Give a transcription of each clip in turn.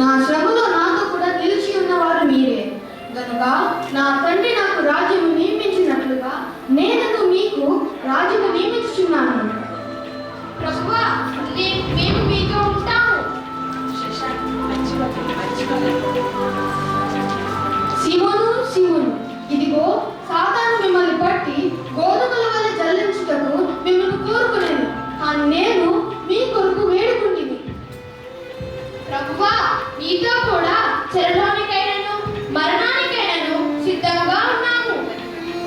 నా శ్రమలో నాతో కూడా నిలిచి ఉన్నవారు మీరే గనుక నా తండ్రి నాకు రాజ్యము నియమించినట్లుగా నేను మీకు రాజ్యము నియమించుచున్నాను. ప్రభువా, మేము మీతో ఉంటాము. సీమోను సీమోను, ఇదిగో సాతాను మిమ్మల్ని పట్టి గోధుమల వల్ల జల్లించుటకు మిమ్మల్ని కోరుకునేది, కానీ నేను మీ కొరకు వేడుకుంటుంది. ప్రభువా, మీతో కూడా చెరలోనికైనను మరణానికైనను సిద్ధంగా ఉన్నాము.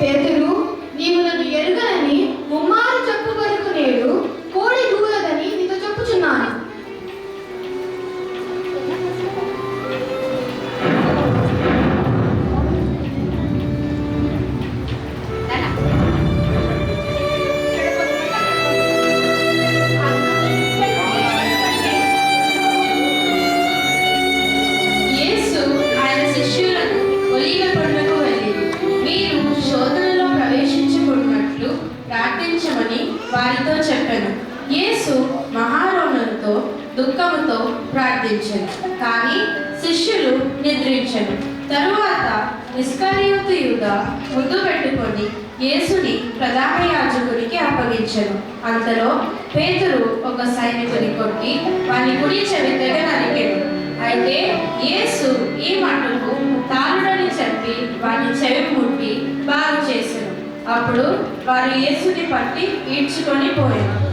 పేతురు, నీవు నన్ను ఎరుగనని ముమ్మారు చెప్పు వరకు నేడు కోడి దూరదని నీతో చెప్పుచున్నాను. యేసు ఆయన శిష్యులను ఒలీవ కొండకు వెళ్ళి, మీరు శోధనలో ప్రవేశించకున్నట్లు ప్రార్థించమని వారితో చెప్పాను. యేసు మహారోణంతో దుఃఖముతో ప్రార్థించెను, కానీ శిష్యులు నిద్రించెను. తరువాత ఇస్కరియోతు యూదా ముద్దు పెట్టుకొని యేసుని ప్రధాన యాజకునికి అప్పగించెను. అంతలో పేతురు ఒక సైనికుని కొట్టి వాని కుడి చెవి తెగ నరికెను. అయితే యేసు ఈ మటుకు తాళుడని చెప్పి వాని చెవి ముట్టి బాగు చేసెను. అప్పుడు వారు యేసుని పట్టి ఈడ్చుకొని పోయారు.